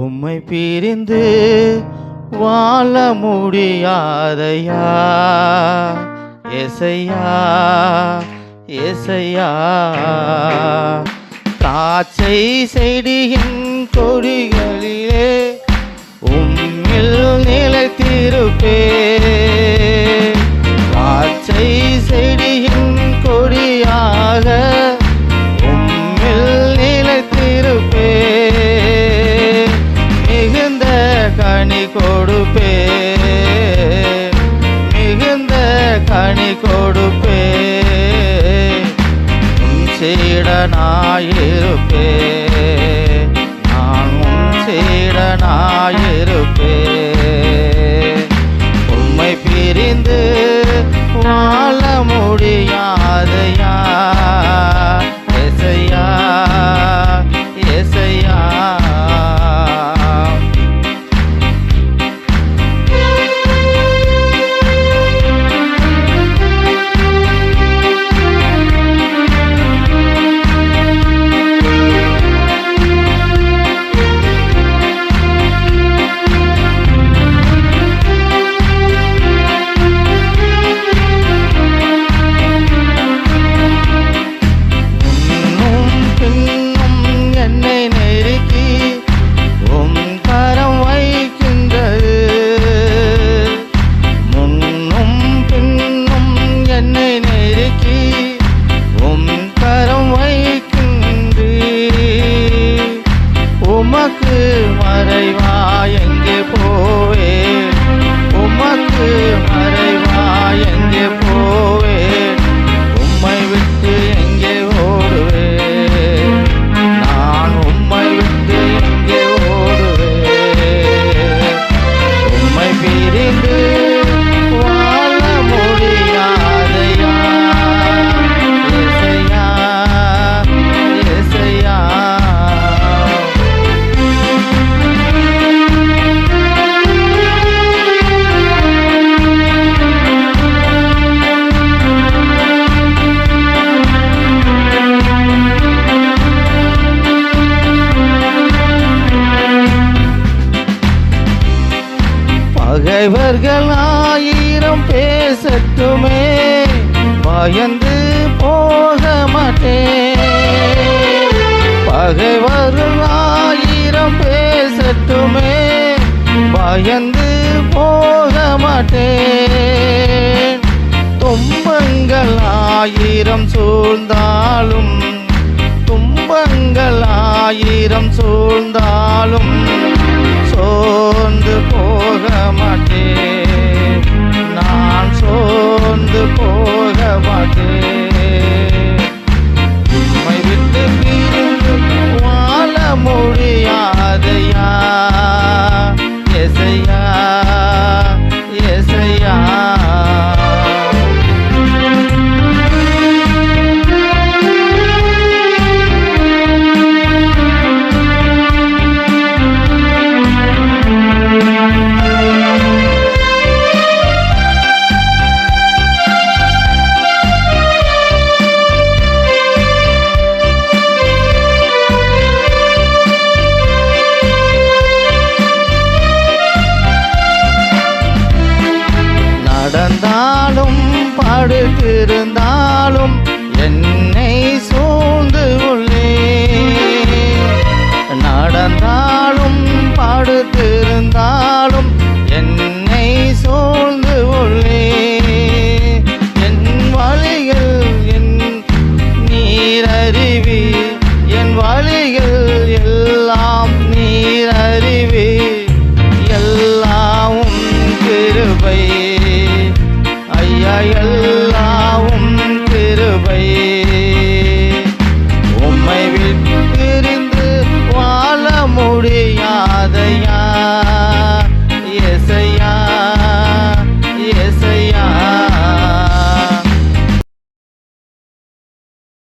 உம்மை பிரிந்து வாழ முடியாதையா ஏசையா ஏசையா. காச்சை செடியின் கொடிகளிலே உம்மில் நிலைத்திருப்பே. காச்சை செடியின் கொடியாக உம்மில் நிலைத்திருப்பே. மிகுந்த கனி கொடுப்பே மிகுந்த கனி கொடுப்பே. சீடனாயிருப்பே நான் உன் சீடனாயிருப்பே. உம்மை பிரிந்து வாழ முடியாதையா ஏசையா ஏசையா. உமக்கு மறைவா எங்கே போவே உமக்கு மறைவா எங்கே போவே. உம்மை விட்டு எங்கே ஓடுவே நான் உம்மை விட்டு எங்கே ஓடுவே. உம்மை பிரிந்து வாழ முடியாதையா ஏசையா ஏசையா. பகைவர்கள் 1000 பேசட்டுமே பயந்து போக மாட்டேன். பகைவர்கள் 1000 பேசட்டுமே பயந்து போக மாட்டேன். துன்பங்கள் 1000 சூழ்ந்தாலும் துன்பங்கள் 1000 சூழ்ந்தாலும் சோர்ந்து போக மாட்டேன் நான் சோர்ந்து போக மாட்டேன். உம்மை விட்டு பிரிந்து வாழ முடியாதையா ஏசையா ஏசையா. நடந்தாலும் படுத்திருந்தாலும் என்னை சூழ்ந்து உள்ளே. நடந்தாலும் படுத்திருந்தாலும் என்னை சூழ்ந்து உள்ளே. என் வழிகள் என் நீரறிவி என் வழி